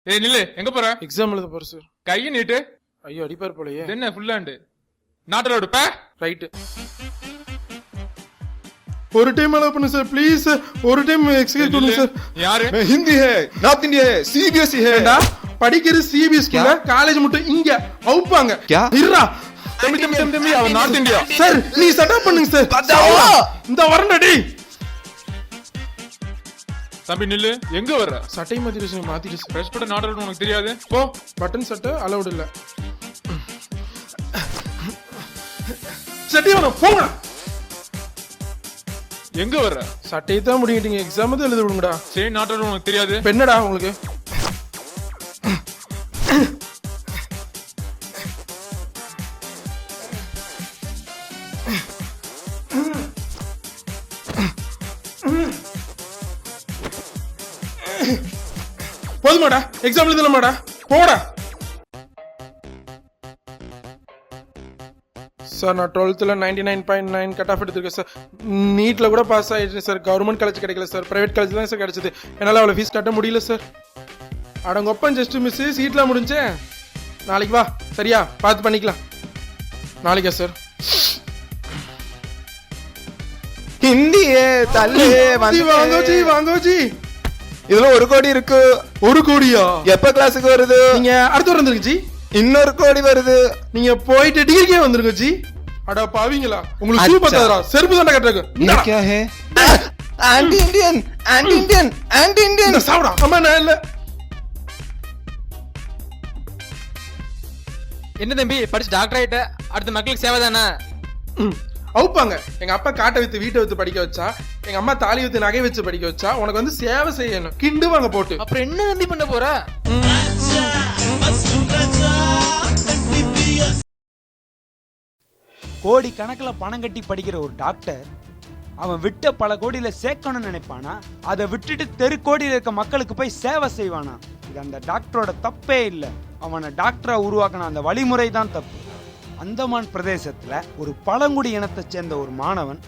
ஏய் நில்லு, எங்க போற? எக்ஸாம் எழுத போற சார். கையை நீட்டு. ஐயோ அடிப்பார் போலயே. என்ன ஃபுல் ஹேண்ட் நாட்டரோட பே ரைட். ஒரு டைம் அலோ பண்ணு சார் ப்ளீஸ். ஒரு டைம் எக்ஸ்கியூஸ் பண்ணுங்க சார். யாரு? हिंदी है, नॉर्थ इंडिया है, सीबीएसई है. படிக்கிறது சிபிஎஸ் ஸ்கூல்ல, காலேஜ் மட்டும் இங்க அவுப்பாங்க. क्या? இருடா. தம்பி அவன் நார்த் இந்தியா. சார் நீ செட்டப் பண்ணுங்க சார். இந்த வரண்டடி. தம்பி நில்லு, எங்க வர்ற? சட்டை மாத்திட்டு மாத்திட்டு ஃப்ரெஷ் பட்ட நாட்டரோட உனக்கு தெரியாது? போ. பட்டன் சட்டை அலௌட் இல்ல. சட்டை வேணும் போங்க. எங்க வர்ற? சட்டையை தான் முடிக்கிட்டீங்க, எக்ஸாம் தான் எழுத விடுங்கடா. சரி நாட்டரோட உனக்கு தெரியாது? என்னடா உங்களுக்கு? போதுமாடா, எக்ஸாம் எழுதலாமாடா? போடா. சார் நான் 12th 99.9 கட் ஆஃப் எடுத்திருக்கேன் சார். நீட்ல கூட பாஸ் ஆயிடுச்சு சார். கவர்மெண்ட் காலேஜ் கிடைக்கல சார், பிரைவேட் காலேஜ் தான் சார் கிடைச்சது. என்னால் அவ்வளோ ஃபீஸ் கட்ட முடியல சார். அடங்கொப்பன் ஜஸ்ட் மிஸ், சீட்லாம் முடிஞ்சேன். நாளைக்கு வா சரியா, பார்த்து பண்ணிக்கலாம். நாளைக்கா சார்? हिंदी है தள்ளு வாங்கோ ஜி வாங்கோ ஜி. இதுல 1 கோடி இருக்கு. 1 கோடியா? எப்ப கிளாஸுக்கு வருது? நீங்க அடுத்த வாரம் வந்துருங்க ஜி. இன்னொரு கோடி வருது. நீங்க போயிட்டு டிகிரிக்கே வந்துருங்க ஜி. அட பாவீங்களா, உங்களுக்கு ஷூ பத்தாதடா, செருப்பு தான் கட்டறக்கு. ये क्या है? Anti Indian, anti Indian, anti Indian. சாவுடா. அம்மா நான் இல்ல. என்ன தம்பி படிச்சு டாக்டர் ஆயிட்ட, அடுத்த மக்களுக்கு சேவை தானே? அவுப்பாங்க. எங்க அப்பா காட்டை வித்து வீட்டை வித்து படிக்க வச்சா, எங்க அம்மா தாலி வித்து நகை வச்சு படிக்க வச்சா, உனக்கு வந்து சேவை செய்யணும். கிண்டுவாங்க போட்டு. அப்புறம் என்ன தம்பி பண்ண போற? கோடி கணக்கில் பணம் கட்டி படிக்கிற ஒரு டாக்டர் அவன் விட்ட பல கோடியில சேர்க்கணும்னு நினைப்பானா, அதை விட்டுட்டு தெரு கோடியில் இருக்க மக்களுக்கு போய் சேவை செய்வானா? இது அந்த டாக்டரோட தப்பே இல்லை. அவனை டாக்டரா உருவாக்கின அந்த வழிமுறை தான் தப்பு. அந்தமான் பிரதேசத்துல ஒரு பழங்குடி இனத்தை சேர்ந்த ஒரு மாணவன்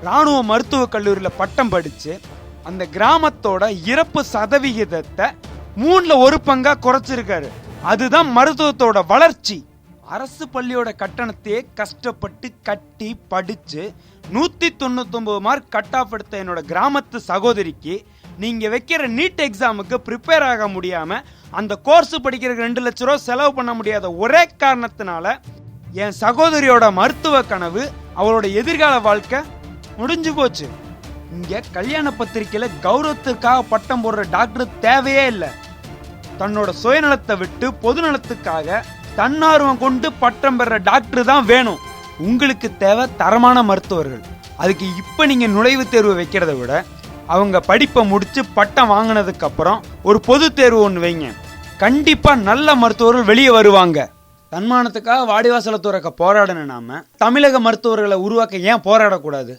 இராணுவ மருத்துவக் கல்லூரியில பட்டம் படிச்சு அந்த கிராமத்தோட இறப்பு சதவிகிதத்தை 1/3 பங்கா குறைச்சிருக்காரு. அதுதான் மருத்துவத்தோட வளர்ச்சி. அரசு பள்ளியோட கட்டணத்தையே கஷ்டப்பட்டு கட்டி படிச்சு 199 மார்க் கட் ஆஃப் எடுத்த என்னோட கிராமத்து சகோதரிக்கு நீங்க வைக்கிற நீட் எக்ஸாமுக்கு ப்ரிப்பேர் ஆக முடியாம அந்த கோர்ஸ் படிக்கிறதுக்கு 2 லட்சம் ரூபா செலவு பண்ண முடியாத ஒரே காரணத்தினால என் சகோதரியோட மருத்துவ கனவு, அவளோட எதிர்கால வாழ்க்கை முடிஞ்சு போச்சு. இங்க கல்யாண பத்திரிக்கையில கௌரவத்துக்காக பட்டம் போடுற டாக்டர் தேவையே இல்லை. தன்னோட சுயநலத்தை விட்டு பொதுநலத்துக்காக தன்னார்வம் கொண்டு பட்டம் பெற டாக்டர் தான் வேணும். உங்களுக்கு தேவை தரமான மருத்துவர்கள். அதுக்கு இப்ப நீங்க நுழைவுத் தேர்வு வைக்கிறத விட அவங்க படிப்பை முடிச்சு பட்டம் வாங்கினதுக்கு அப்புறம் ஒரு பொது தேர்வு ஒன்று வைங்க. கண்டிப்பா நல்ல மருத்துவர்கள் வெளியே வருவாங்க. தன்மானத்துக்காக வாடிவாசல துறக்க போராடணும். நாம தமிழக மருத்துவர்களை உருவாக்க ஏன் போராடக்கூடாது?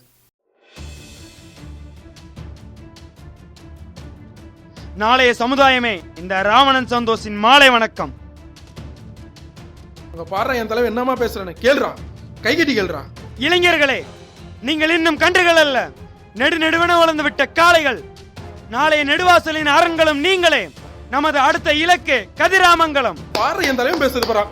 நாளைய சமுதாயமே, இந்த ராவணன் சந்தோஷின் மாலை வணக்கம். அங்க பாரு என் தலைவன் என்னமா பேசுறானே, கேளுடா, கை கட்டி கேளுடா. இளைஞர்களே, நீங்கள் இன்னும் கன்றுகள் அல்ல, நெடுவென வளர்ந்து விட்ட காளைகள். நாளைய நெடுவாசலின் அரண்களும் நீங்களே. நமது அடுத்த இலக்கு கதிராமங்கலம். பாரு என் தலைவன் பேசுறது பாரா.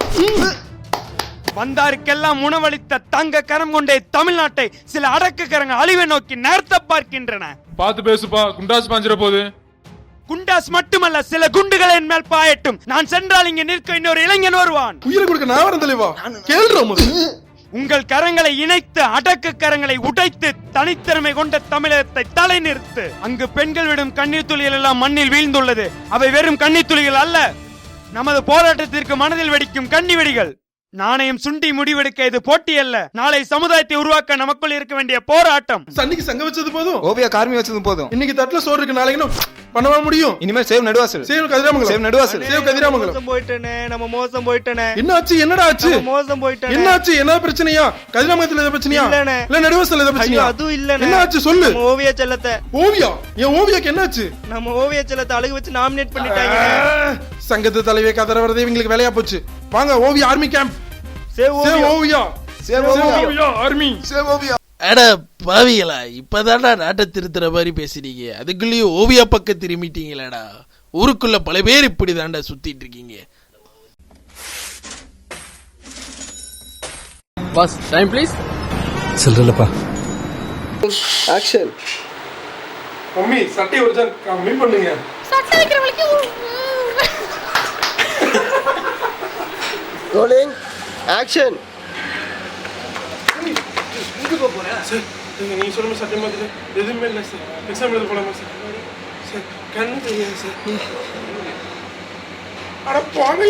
வந்தாருக்கெல்லாம் உணவளித்த தங்க கரம் கொண்டே தமிழ்நாட்டை சில அடக்கு கரங்க அழிவை நோக்கி நகர்த்த பார்க்கின்றன. பார்த்து பேசுப்பா, குண்டாஸ் பாஞ்சிர போது. குண்டாஸ் மட்டுமல்ல, சில குண்டுகள் என் மேல் பாயட்டும். நான் சென்றால் இங்க நிற்க இன்னொரு இளைஞன் வருவான். உயிரை கொடுக்க நான் வரேன் தலைவா. கேளுடா முதல்ல. உங்கள் கரங்களை இணைத்து அடக்கு கரங்களை உடைத்து தனித்திறமை கொண்ட தமிழகத்தை தலை நிறுத்து. அங்கு பெண்கள் விடும் கண்ணீர் துளிகள் எல்லாம் மண்ணில் வீழ்ந்துள்ளது. அவை வெறும் கண்ணீர் துளிகள் அல்ல, நமது போராட்டத்திற்கு மனதில் வெடிக்கும் கண்ணி வெடிகள். நாணயம் சுண்டி முடிவெடுக்க இது போட்டி அல்ல, நாளை சமுதாயத்தை உருவாக்க நமக்குள் இருக்க வேண்டிய போராட்டம். சன்னிக்கு சங்க வச்சது போதும், ஓவியா கார்மி வச்சது போதும். இன்னைக்கு தட்டுல சோறு இருக்கு, நாளைக்கு பண்ணவா முடியும். இனிமேல் save Naduvasal, save Kathiramangalam, save Naduvasal, save Kathiramangalam. மோசம் போயிட்டனே, நம்ம மோசம் போயிட்டனே. என்ன ஆச்சு? என்னடா ஆச்சு? மோசம் போயிட்டனே. என்ன ஆச்சு? என்ன பிரச்சனையா? கதிராமங்கலத்துல ஏதாவது பிரச்சனையா? இல்ல நடுவாசல்ல ஏதாவது பிரச்சனையா? அதுவும் இல்லனே. என்ன ஆச்சு சொல்லு. ஓவியா செல்லத்தை. ஓவியா? என் ஓவியாக்கு என்ன ஆச்சு? நம்ம ஓவியா செல்லத்தை அழகு வச்சு நாமினேட் பண்ணிட்டாங்க. சங்கத்து தலைவே கதற வரதே இவங்களுக்கு வேலையா போச்சு. வாங்க Oviya army camp. Save Oviya, save Oviya army, save Oviya. அட பாவிகளா, இப்பதான்டா நாட்டை திருத்துற மாதிரி பேசுறீங்க, அதுக்குள்ளேயும் ஓவியா பக்கம் திரும்பிட்டீங்களேடா. ஊருக்குள்ள பல பேர் இப்படி தாண்டா சுத்திட்டு இருக்கீங்க. Boss time please. சொல்றலப்பா. ஆக்ஷன். மம்மி சட்டை ஒரு கம்மி பண்ணுங்க. சட்டை வைக்கிறவங்களுக்கு ரோலிங். ஆக்ஷன். சார் நீங்க சொல்லுங்க சட்டை மாதிரி எதுவுமே இல்லை சார். எக்ஸாம் எழுத போலாமா சார்? சார் கண்ணு தெரியாது சார். அட போங்க.